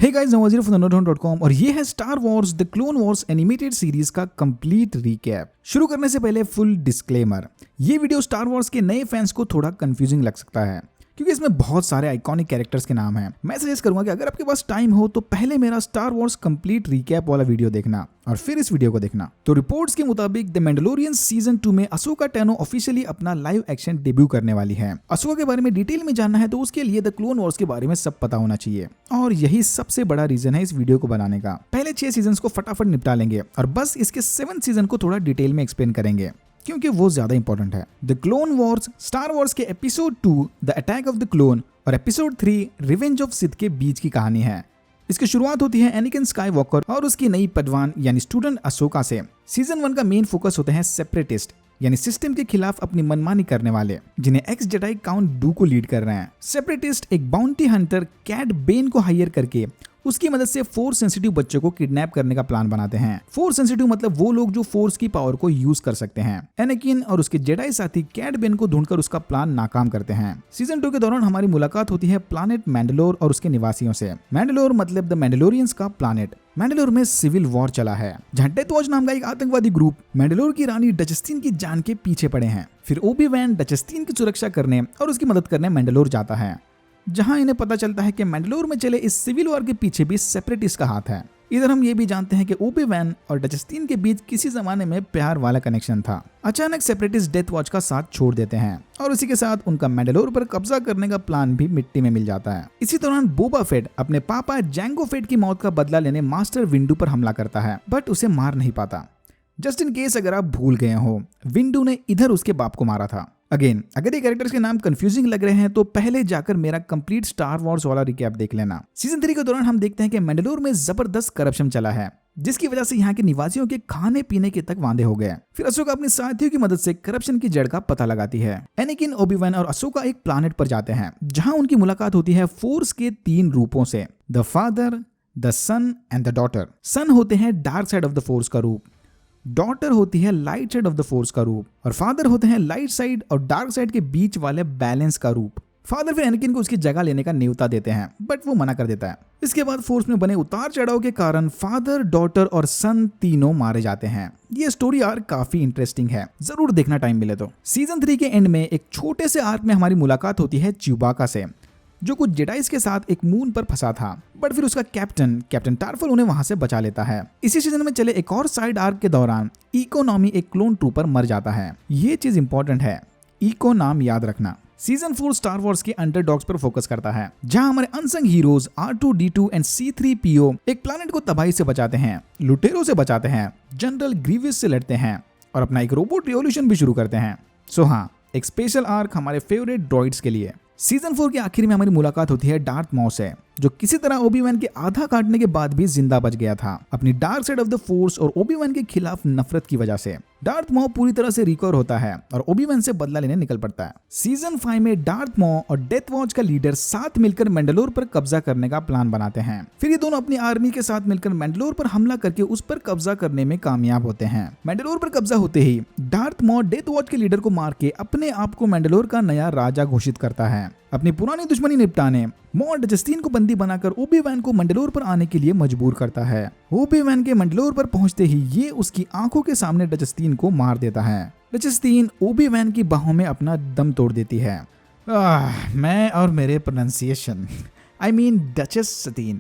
Hey guys, Nawaz from nerdhunter.com और ये है star Wars the Clone Wars animated series का कंप्लीट रिकैप। शुरू करने से पहले फुल डिस्क्लेमर, ये वीडियो स्टार वॉर्स के नए फैंस को थोड़ा कंफ्यूजिंग लग सकता है क्योंकि इसमें बहुत सारे आइकॉनिक कैरेक्टर्स के नाम हैं। मैं सजेस्ट करूंगा कि अगर आपके पास टाइम हो तो पहले मेरा स्टार वॉर्स कंप्लीट रिकैप वाला वीडियो देखना और फिर इस वीडियो को देखना। तो रिपोर्ट्स के मुताबिक द मैंडलोरियन सीजन 2 में अशोका टैनो ऑफिशियली अपना लाइव एक्शन डेब्यू करने वाली है। अशोका के बारे में डिटेल में जानना है तो उसके लिए द क्लोन वॉर्स के बारे में सब पता होना चाहिए और यही सबसे बड़ा रीजन है इस वीडियो को बनाने का। पहले 6 सीजन को फटाफट निपटा लेंगे और बस इसके 7th सीजन को थोड़ा डिटेल में एक्सप्लेन करेंगे क्योंकि वो ज्यादा इंपॉर्टेंट है। The Clone Wars Star Wars के episode 2 the Attack of the Clone और एपिसोड 3 रिवेंज ऑफ सिथ के बीच की कहानी है। इसकी शुरुआत होती है एनाकिन स्काईवॉकर और उसकी नई पदवान यानी स्टूडेंट अशोका से। सीजन 1 का मेन फोकस होते हैं सेपरेटिस्ट यानी सिस्टम के खिलाफ अपनी मनमानी करने वाले, जिन्हें एक्स जेडाई काउंट डू को लीड कर रहे हैं। सेपरेटिस्ट एक बाउंटी हंटर कैट बेन को हायर करके उसकी मदद से फोर्स सेंसिटिव बच्चों को किडनैप करने का प्लान बनाते हैं। फोर्स सेंसिटिव मतलब वो लोग जो फोर्स की पावर को यूज कर सकते हैं। एनाकिन और उसके जेडाई साथी कैट बेन को ढूंढकर उसका प्लान नाकाम करते हैं। सीजन 2 के दौरान हमारी मुलाकात होती है प्लानेट मैंडलोर और उसके निवासियों से। मैंडलोर मतलब द मैंडलोरियंस का प्लानेट। मैंडलोर में सिविल वॉर चला है जहां डेथ वॉच नाम का एक आतंकवादी ग्रुप मैंडलोर की रानी डचस्तीन की जान के पीछे पड़े हैं। फिर ओबी-वैन डचस्तीन की सुरक्षा करने और उसकी मदद करने मैंडलोर जाता है, जहां इन्हें पता चलता है कि मैंडलोर में चले इस सिविल वॉर के पीछे भी सेपरेटिस्ट का हाथ है। इधर हम ये भी जानते हैं कि ओबी-वैन और डचस्तीन के बीच किसी जमाने में प्यार वाला कनेक्शन था। अचानक सेपरेटिस्ट डेथ वॉच का साथ छोड़ देते हैं और उसी के साथ उनका मैंडलोर पर कब्जा करने का प्लान भी मिट्टी में मिल जाता है। इसी दौरान बोबा फेट अपने पापा जैंगो फेट की मौत का बदला लेने मास्टर विंडू पर हमला करता है, बट उसे मार नहीं पाता। जस्ट इन केस अगर आप भूल गए हो, विंडू ने इधर उसके बाप को मारा था। अगेन, अगर ये कैरेक्टर्स के नाम कंफ्यूजिंग लग रहे हैं तो पहले जाकर मेरा कंप्लीट स्टार वॉर्स वाला रिकैप देख लेना। सीजन 3 के दौरान हम देखते हैं कि मैंडलोर में जबरदस्त करप्शन चला है, जिसकी वजह से यहाँ के निवासियों के खाने पीने के तक वांदे हो गए। फिर अशोका अपने साथियों की मदद से करप्शन की जड़ का पता लगाती है। एनाकिन, ओबी-वैन और अशोका एक प्लानेट पर जाते हैं जहां उनकी मुलाकात होती है फोर्स के 3 रूपों से, the father, the son and the daughter. Son होते हैं dark side of the force का रूप, डॉटर होती है light side of the force का रूप और फादर होते हैं लाइट साइड और डार्क साइड के बीच वाले बैलेंस का रूप। फादर फिर एनाकिन को उसकी जगह लेने का न्योता देते हैं, बट वो मना कर देता है। इसके बाद फोर्स में बने उतार चढ़ाव के कारण फादर, डॉटर और सन तीनों मारे जाते हैं। ये स्टोरी आर्क काफी इंटरेस्टिंग है, जरूर देखना टाइम मिले तो। सीजन 3 के एंड में एक छोटे से आर्क में हमारी मुलाकात होती है च्यूबाका से, जो कुछ जेडाइस के साथ एक मून पर फंसा था, बट फिर उसका कैप्टन टार्फल उन्हें वहां से बचा लेता है। इसी सीजन में चले एक और साइड आर्क के दौरान इकोनॉमी एक क्लोन ट्रूपर मर जाता है। ये चीज इंपॉर्टेंट है, इको नाम याद रखना। सीजन 4 स्टार वॉर्स के अंडरडॉग्स पर फोकस करता है, जहां हमारे unsung heroes R2-D2 and C-3PO एक प्लैनेट को तबाही से बचाते हैं, लुटेरों से बचाते हैं, जनरल ग्रीवियस से लड़ते हैं और अपना एक रोबोट रिवॉल्यूशन भी शुरू करते हैं। सो हाँ, एक स्पेशल आर्क हमारे फेवरेट ड्रॉइड्स के लिए। सीजन 4 के आखिर में हमारी मुलाकात होती है डार्थ मॉ से, जो किसी तरह ओबी-वैन के आधा काटने के बाद भी जिंदा बच गया था अपनी dark side of the force और ओबी-वैन के खिलाफ नफरत की वजह से। डार्थ मॉ पूरी तरह से रिकवर होता है और ओबी-वैन से बदला लेने निकल पड़ता है। सीजन 5 में डार्थ मॉ और डेथ वॉच का लीडर साथ मिलकर मैंडलोर पर कब्जा करने का प्लान बनाते हैं। फिर ये दोनों अपनी आर्मी के साथ मिलकर मैंडलोर पर हमला करके उस पर कब्जा करने में कामयाब होते हैं। मैंडलोर पर कब्जा होते ही डार्थ मॉ डेथ वॉच के लीडर को मार के अपने आप को मैंडलोर का नया राजा घोषित करता है। अपनी पुरानी दुश्मनी निपटाने मॉ डचस्तीन को बंदी बनाकर ओबी-वैन को मंडलोर पर आने के लिए मजबूर करता है। ओबी-वैन के मंडलोर पर पहुंचते ही ये उसकी आंखों के सामने डचस्तीन को मार देता है। डचस्तीन ओबी-वैन की बाहों में अपना दम तोड़ देती है। मैं और मेरे प्रोनाउंसिएशन, आई मीन डचस्तीन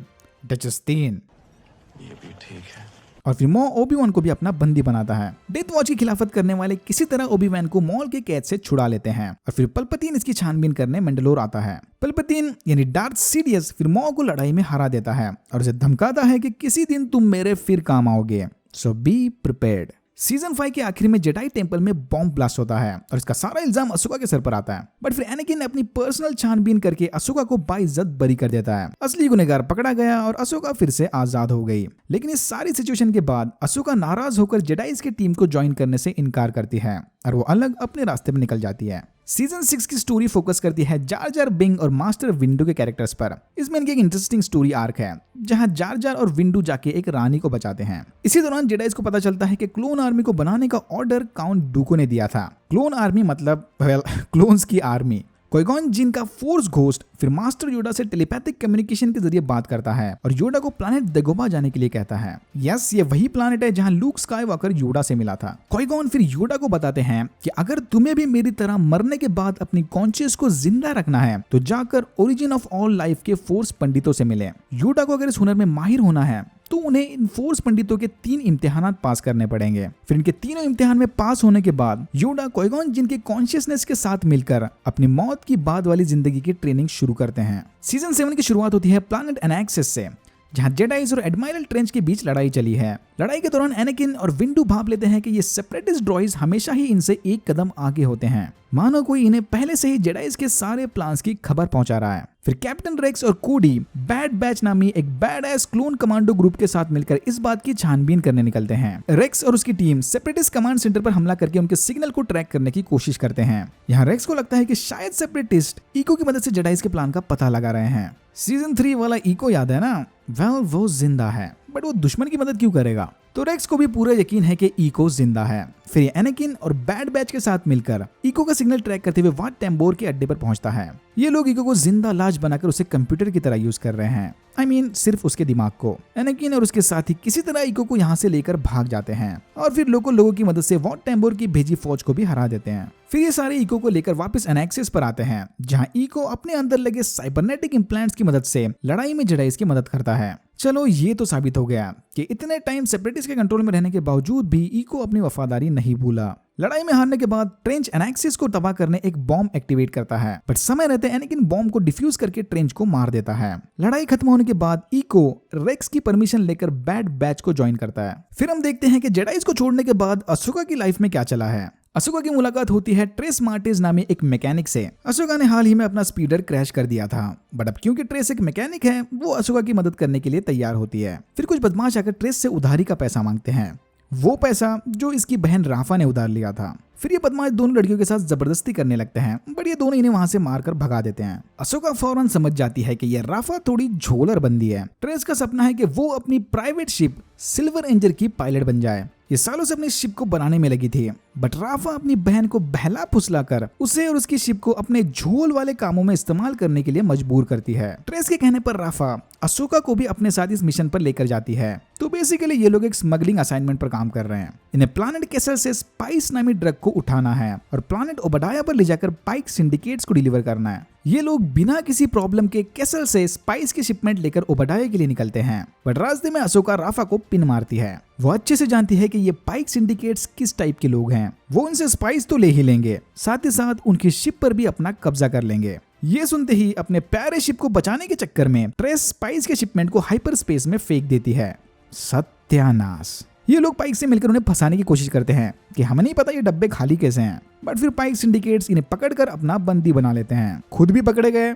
ये भी ठीक है। और फिर मॉ ओबी-वैन को भी अपना बंदी बनाता है। डेथ वॉच की खिलाफत करने वाले किसी तरह ओबी-वैन को मॉल के कैद से छुड़ा लेते हैं और फिर पल्पतीन इसकी छानबीन करने मैंडलोर आता है। पल्पतीन यानी डार्थ सीडियस फिर मॉ को लड़ाई में हरा देता है और उसे धमकाता है कि किसी दिन तुम मेरे फिर काम आओगे, सो बी प्रिपेयर्ड। सीजन 5 के आखिर में जेडाई टेंपल में बॉम्ब ब्लास्ट होता है और इसका सारा इल्जाम अशोका के सर पर आता है, बट फिर एनाकिन ने अपनी पर्सनल छानबीन करके अशोका को बाइज्जत बरी कर देता है। असली गुनहगार पकड़ा गया और अशोका फिर से आजाद हो गई। लेकिन इस सारी सिचुएशन के बाद अशोका नाराज होकर जेडाइस की टीम को ज्वाइन करने से इनकार करती है और वो अलग अपने रास्ते में निकल जाती है। सीजन 6 की स्टोरी फोकस करती है जार जार बिंग और मास्टर विंडू के कैरेक्टर्स पर। इसमें इनकी एक इंटरेस्टिंग स्टोरी आर्क है, जहां जार जार और विंडू जाके एक रानी को बचाते हैं। इसी दौरान जेडाइस को पता चलता है कि क्लोन आर्मी को बनाने का ऑर्डर काउंट डूको ने दिया था। क्लोन आर्मी मतलब क्लोन्स की आर्मी। क्वाई-गॉन जिन का फोर्स घोस्ट फिर मास्टर योडा से टेलीपैथिक कम्युनिकेशन के जरिए बात करता है और योडा को प्लैनेट दगोबा जाने के लिए कहता है। यस, ये वही प्लैनेट है जहां लूक स्काईवॉकर योडा से मिला था। क्वाई-गॉन फिर योडा को बताते हैं कि अगर तुम्हें भी मेरी तरह मरने के बाद अपनी कॉन्शियस को जिंदा रखना है तो जाकर ओरिजिन ऑफ ऑल लाइफ के फोर्स पंडितों से मिले। योडा को अगर इस हुनर में माहिर होना है तो उन्हें इन फोर्स पंडितों के 3 इम्तिहानात पास करने पड़ेंगे। फिर इनके तीनों इम्तिहान में पास होने के बाद योडा क्वाई-गॉन जिन के कॉन्शियसनेस के साथ मिलकर अपनी मौत की बाद वाली जिंदगी की ट्रेनिंग शुरू करते हैं। सीजन 7 की शुरुआत होती है प्लैनेट एनाक्सिस से, जहां जेडाइज और एडमायरल ट्रेंच के बीच लड़ाई चली है। लड़ाई के दौरान एनाकिन और विंडू भाप लेते हैं कि ये सेपरेटिस्ट ड्रॉइड्स हमेशा ही इनसे एक कदम आगे होते हैं, मानो कोई इन्हें पहले से ही जेडाइज के सारे प्लान्स की खबर पहुंचा रहा है। फिर कैप्टन रेक्स और कोडी बैड बैच नामी एक bad S clone commando group के साथ मिलकर इस बात की छानबीन करने निकलते हैं। रेक्स और उसकी टीम सेपरेटिस्ट कमांड सेंटर पर हमला करके उनके सिग्नल को ट्रैक करने की कोशिश करते हैं। यहाँ रेक्स को लगता है कि शायद सेपरेटिस्ट इको की मदद से जेडाइज के प्लान का पता लगा रहे हैं। सीजन 3 वाला इको याद है ना? वेल, वो जिंदा है, बट वो दुश्मन की मदद क्यों करेगा? तो रेक्स को भी पूरा यकीन है कि इको जिंदा है। फिर एनाकिन और बैड बैच के साथ मिलकर इको का सिग्नल ट्रैक करते हुए वाट टेम्बोर के अड्डे पर पहुंचता है। ये लोग इको को जिंदा लाश बनाकर उसे कंप्यूटर की तरह यूज कर रहे हैं। I mean, सिर्फ उसके दिमाग को। एनाकिन और उसके साथी किसी तरह इको को यहाँ से लेकर भाग जाते हैं और फिर लोगों की मदद से वाट टेम्बोर की भेजी फौज को भी हरा देते हैं। फिर ये सारे इको को लेकर वापस एनाक्सिस पर आते हैं, जहाँ इको अपने अंदर लगे साइबरनेटिक इम्प्लांट्स की मदद से लड़ाई में जेडाइज की मदद करता है। चलो, ये तो साबित हो गया कि इतने टाइम सेपरेटिस्ट के कंट्रोल में रहने के बावजूद भी इको अपनी वफादारी नहीं भूला। लड़ाई में हारने के बाद ट्रेंच एनाक्सिस को तबाह करने एक बॉम्ब एक्टिवेट करता है, बट समय रहते एनाकिन बॉम्ब को डिफ्यूज करके ट्रेंच को मार देता है। लड़ाई खत्म होने के बाद इको रेक्स की परमिशन लेकर बैड बैच को ज्वाइन करता है। फिर हम देखते हैं कि जेडाइज को छोड़ने के बाद अशोका की लाइफ में क्या चला है। अशोका की मुलाकात होती है ट्रेस मार्टिज नामी एक मैकेनिक से। अशोका ने हाल ही में अपना स्पीडर क्रैश कर दिया था, बट अब क्योंकि ट्रेस एक मैकेनिक है, वो अशोका की मदद करने के लिए तैयार होती है। फिर कुछ बदमाश आकर ट्रेस से उधारी का पैसा मांगते हैं, वो पैसा जो इसकी बहन राफा ने उधार लिया था। फिर ये बदमाश दोनों लड़कियों के साथ जबरदस्ती करने लगते हैं, बट ये दोनों इन्हें वहां से मारकर भगा देते हैं। अशोका फौरन समझ जाती है कि ये राफा थोड़ी झोलर बंदी है। ट्रेस का सपना है कि वो अपनी प्राइवेट शिप सिल्वर एंजर की पायलट बन जाए। ये सालों से अपनी शिप को बनाने में लगी थी, बट राफा अपनी बहन को बहला फुसला कर उसे और उसकी शिप को अपने झोल वाले कामों में इस्तेमाल करने के लिए मजबूर करती है। ट्रेस के कहने पर राफा अशोका को भी अपने साथ इस मिशन पर लेकर जाती है। तो बेसिकली ये लोग एक स्मगलिंग असाइनमेंट पर काम कर रहे हैं। इन्हें प्लैनेट कैसल से स्पाइस नामी ड्रग को उठाना है और प्लैनेट ओबडाया पर ले जाकर पाइक सिंडिकेट्स को डिलीवर करना है। ये लोग बिना किसी प्रॉब्लम के कैसल से स्पाइस की शिपमेंट लेकर ओबडाया के लिए निकलते हैं, बट रास्ते में अशोका राफा को पिन मारती है। वो अच्छे से जानती है कि ये पाइक सिंडिकेट्स किस टाइप के लोग हैं। वो उनसे स्पाइस तो ले ही लेंगे, साथ ही साथ उनकी शिप पर भी अपना कब्जा कर लेंगे। ये सुनते ही अपने प्यारे शिप को बचाने के चक्कर में ट्रेस स्पाइस के शिपमेंट को हाइपर स्पेस में फेंक देती है। सत्यानाश। ये लोग पाइक से मिलकर उन्हें फंसाने की कोशिश करते हैं कि हमें नहीं पता ये डब्बे खाली कैसे हैं, बट फिर पाइक सिंडिकेट्स इन्हें पकड़कर अपना बंदी बना लेते हैं। खुद भी पकड़े गए,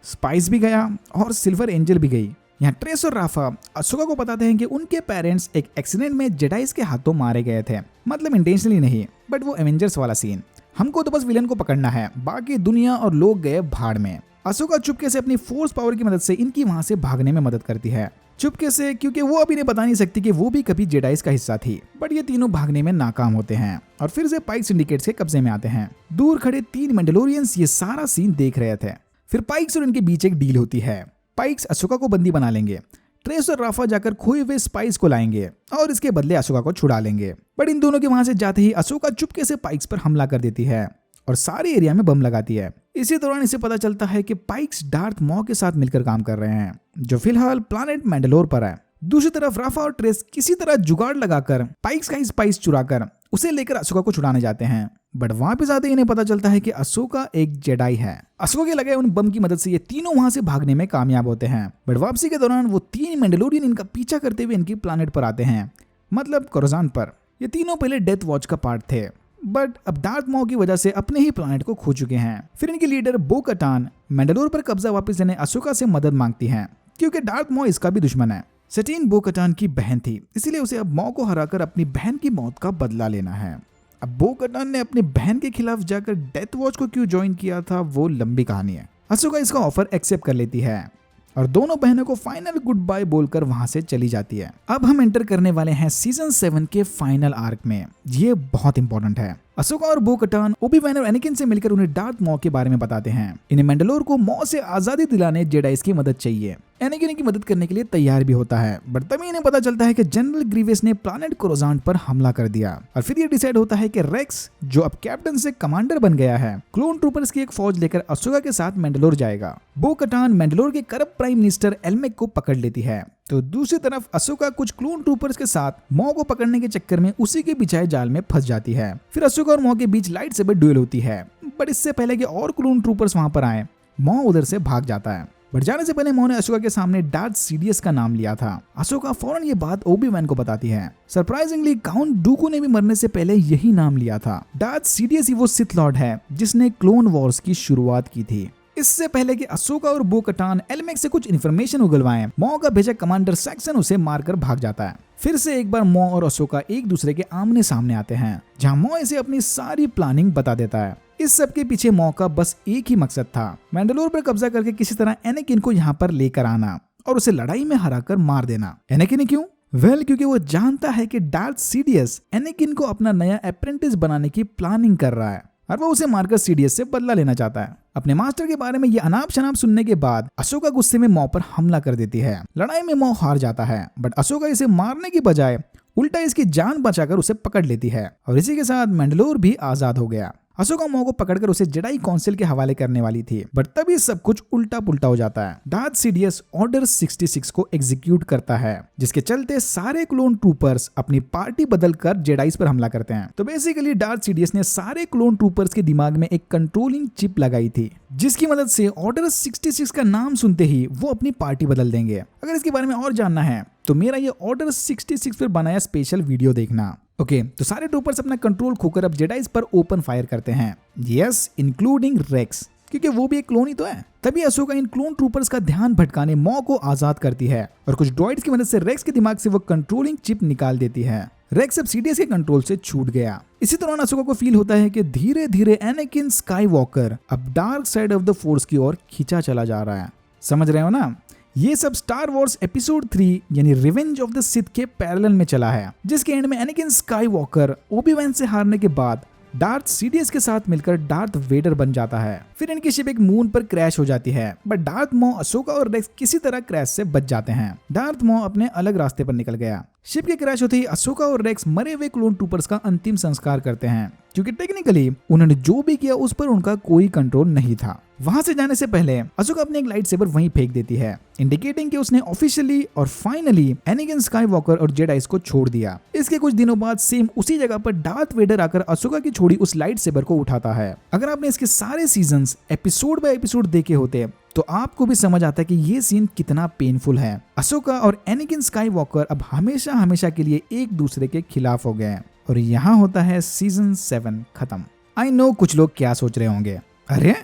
स्पाइस भी गया और सिल्वर एंजल भी गई। यहाँ ट्रेस और राफा अशोका को बताते हैं कि उनके पेरेंट्स एक एक्सीडेंट में जेडाइज के हाथों मारे गए थे, मतलब इंटेंशनली नहीं, बट वो एवेंजर्स वाला सीन। हमको तो बस विलन को पकड़ना है, बाकी दुनिया और लोग गए भाड़ में। अशोका चुपके से अपनी फोर्स पावर की मदद से इनकी वहां से भागने में मदद करती है, चुपके से, क्योंकि वो अभी नहीं बता नहीं सकती कि वो भी कभी जेडाइज का हिस्सा थी। बट ये तीनों भागने में नाकाम होते हैं और फिर से पाइक सिंडिकेट्स के कब्जे में आते हैं। दूर खड़े 3 मैंडलोरियंस ये सारा सीन देख रहे थे। फिर पाइक्स और इनके बीच एक डील होती है। पाइक्स अशोका को बंदी बना लेंगे, ट्रेस और राफा जाकर खोए हुए स्पाइस को लाएंगे और इसके बदले अशोका को छुड़ा लेंगे। बट इन दोनों के वहां से जाते ही अशोका चुपके से पाइक्स पर हमला कर देती है और सारे एरिया में बम लगाती है। इसी दौरान इसे पता चलता है कि पाइक्स डार्थ मॉ के साथ मिलकर काम कर रहे हैं, जो फिलहाल प्लैनेट मैंडलोर पर है। दूसरी तरफ राफा और ट्रेस किसी तरह जुगाड़ लगाकर पाइक्स का स्पाइस चुराकर उसे लेकर अशोका को छुड़ाने जाते हैं, बट वापस आते ही इन्हें पता चलता है कि अशोका एक जेडाई है। अशोका के लगे उन बम की मदद से ये तीनों वहां से भागने में कामयाब होते हैं, बट वापसी के दौरान वो 3 मैंडलोरियन इनका पीछा करते हुए इनकी प्लैनेट पर आते हैं, मतलब कोरोजान पर। ये तीनों पहले डेथ वॉच का पार्ट थे, बट अब डार्थ मॉ की वजह से अपने ही प्लैनेट को खो चुके हैं। फिर इनकी लीडर बो कटान मैंडलोर पर कब्जा वापस लेने अशोका से मदद मांगती हैं, क्योंकि डार्थ मॉ इसका भी दुश्मन है। सटीन बो कटान की बहन थी, इसीलिए उसे अब मॉ को हराकर अपनी बहन की मौत का बदला लेना है। अब बो कटान ने अपनी बहन के खिलाफ जाकर डेथ वॉच को क्यों ज्वाइन किया था, वो लंबी कहानी है। अशोका इसका ऑफर एक्सेप्ट कर लेती है और दोनों बहनों को फाइनल गुड बाय बोलकर वहां से चली जाती है। अब हम एंटर करने वाले हैं सीजन 7 के फाइनल आर्क में। ये बहुत इंपॉर्टेंट है। अशोका और बो कटान ओबी-वैन और एनाकिन से मिलकर उन्हें डार्थ मॉ के बारे में बताते हैं। इन्हें मैंडलोर को मॉ से आजादी दिलाने जेडाइस की मदद चाहिए। एनाकिन इनकी मदद करने के लिए तैयार भी होता है, बट तभी इन्हें पता चलता है कि जनरल ग्रीवियस ने प्लैनेट कोरोजांट पर हमला कर दिया और फिर ये डिसाइड होता है कि रेक्स, जो अब कैप्टन से कमांडर बन गया है, क्लोन ट्रूपर्स की एक फौज लेकर अशोका के साथ मैंडलोर जाएगा। बो कटान मैंडलोर के करप्ट प्राइम मिनिस्टर एल्मेक को पकड़ लेती है, तो दूसरी तरफ अशोका कुछ क्लोन ट्रूपर्स के साथ मॉ को पकड़ने के चक्कर में उसी के बिछाए जाल में फंस जाती है। फिर अशोका और मॉ के बीच लाइट सेबर ड्यूल होती है, बट इससे पहले कि और क्लोन ट्रूपर्स वहां पर आए, मॉ उधर से भाग जाता है। बट जाने से पहले मॉ ने अशोका के सामने डार्थ सीडियस का नाम लिया था। अशोका फौरन ये बात ओबी-वैन को बताती है। सरप्राइजिंगली काउंट डूकू ने भी मरने से पहले यही नाम लिया था। डार्थ सीडियस ही वो सिथ लॉर्ड है जिसने क्लोन वॉर्स की शुरुआत की थी। इससे पहले कि अशोका और बो कटान एल्मेक से कुछ इन्फॉर्मेशन उगलवाएं, मॉ का भेजा कमांडर सैक्सन उसे मारकर भाग जाता है। फिर से एक बार मॉ और अशोका एक दूसरे के आमने सामने आते हैं, जहां मॉ इसे अपनी सारी प्लानिंग बता देता है। इस सब के पीछे मॉ का बस एक ही मकसद था, मैंडलोर पर कब्जा करके किसी तरह एनाकिन को यहाँ पर लेकर आना और उसे लड़ाई में हराकर मार देना। एनाकिन क्यों? क्योंकि वो जानता है कि डार्थ सीडियस एनाकिन को अपना नया अप्रेंटिस बनाने की प्लानिंग कर रहा है और वो उसे मारकर सीडियस से बदला लेना चाहता है। अपने मास्टर के बारे में ये अनाप शनाप सुनने के बाद अशोका गुस्से में मॉ पर हमला कर देती है। लड़ाई में मॉ हार जाता है, बट अशोका इसे मारने की बजाय उल्टा इसकी जान बचाकर उसे पकड़ लेती है और इसी के साथ मैंडलोर भी आजाद हो गया। अशोका मॉ को पकड़कर उसे जेडाई काउंसिल के हवाले करने वाली थी, बट तभी सब कुछ उल्टा पुल्टा हो जाता है। डार्थ सीडियस ऑर्डर 66 को एग्जीक्यूट करता है, जिसके चलते सारे क्लोन ट्रूपर्स अपनी पार्टी बदलकर जेडाइस पर हमला करते हैं। तो बेसिकली डार्थ सीडियस ने सारे क्लोन ट्रूपर्स के दिमाग में एक कंट्रोलिंग चिप लगाई थी, जिसकी मदद से ऑर्डर 66 का नाम सुनते ही वो अपनी पार्टी बदल देंगे। अगर इसके बारे में और जानना है तो मेरा ये ऑर्डर 66 पर बनाया स्पेशल वीडियो देखना। ओके, तो सारे ट्रूपर्स अपना कंट्रोल खोकर अब जेडाइस पर ओपन फायर करते हैं, यस इंक्लूडिंग रेक्स, क्योंकि वो भी एक क्लोन ही तो है। तभी अशोका इन क्लोन ट्रूपर्स का ध्यान भटकाने मॉ को आजाद करती है और कुछ ड्रॉइड्स की मदद से रेक्स के दिमाग से वो कंट्रोलिंग चिप निकाल देती है। रेक्स अब सीडियस के कंट्रोल से छूट गया। इसी दौरान अशोका को फील होता है कि धीरे धीरे एनाकिन स्काईवॉकर अब dark side of the force की ओर खींचा चला जा रहा है। समझ रहे हो ना? ये सब स्टार वॉर्स एपिसोड 3 यानी रिवेंज ऑफ द सिथ के पैरेलल में चला है, जिसके एंड में एनाकिन स्काईवॉकर ओबी-वैन से हारने के बाद डार्थ सीडियस के साथ मिलकर डार्थ वेडर बन जाता है। फिर इनकी शिप एक मून पर क्रैश हो जाती है, बट डार्थ मॉ, अशोका और रेक्स किसी तरह क्रैश से बच जाते हैं। डार्थ मॉ अपने अलग रास्ते पर निकल गया। शिप के क्रैश होते ही अशोका और रेक्स मरे हुए क्लोन ट्रूपर्स का अंतिम संस्कार करते हैं, क्योंकि टेक्निकली उन्होंने जो भी किया उस पर उनका कोई कंट्रोल नहीं था। वहां से जाने से पहले अशोका अपने एक लाइट सेबर वहीं फेंक देती है, इंडिकेटिंग कि उसने ऑफिशियली और फाइनली एनाकिन स्काईवॉकर और जेडाइस को छोड़ दिया। इसके कुछ दिनों बाद सेम उसी जगह पर डार्थ वेडर आकर अशोका की छोड़ी उस लाइट सेबर को उठाता है। अगर आपने इसके सारे सीजन्स एपिसोड बाय एपिसोड देखे होते तो आपको भी समझ आता है कि ये सीन कितना पेनफुल है। अशोका और एनाकिन स्काईवॉकर अब हमेशा हमेशा के लिए एक दूसरे के खिलाफ हो गए हैं और यहाँ होता है सीजन 7 खत्म। आई नो कुछ लोग क्या सोच रहे होंगे, अरे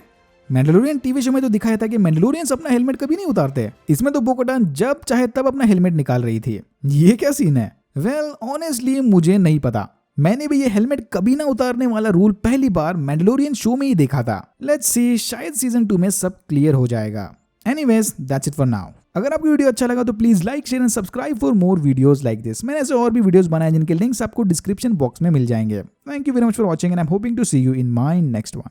मैंडलोरियन टीवी शो में तो दिखाया था कि मैंडलोरियंस अपना हेलमेट कभी नहीं उतारते, इसमें तो बो कटान जब चाहे तब अपना हेलमेट निकाल रही थी। ये क्या सीन है? वेल ऑनेस्टली मुझे नहीं पता, मैंने भी ये हेलमेट कभी ना उतारने वाला रूल पहली बार मैंडलोरियन शो में ही देखा था। लेट्स सी, शायद सीजन 2 में सब क्लियर हो जाएगा। Anyways that's it for now. अगर आपको वीडियो अच्छा लगा तो please like, share and subscribe for more videos like this. मैंने ऐसे और भी वीडियोस बनाए जिनके लिंक्स आपको डिस्क्रिप्शन बॉक्स में मिल जाएंगे। Thank you very much for watching and I am hoping to see you in my next one.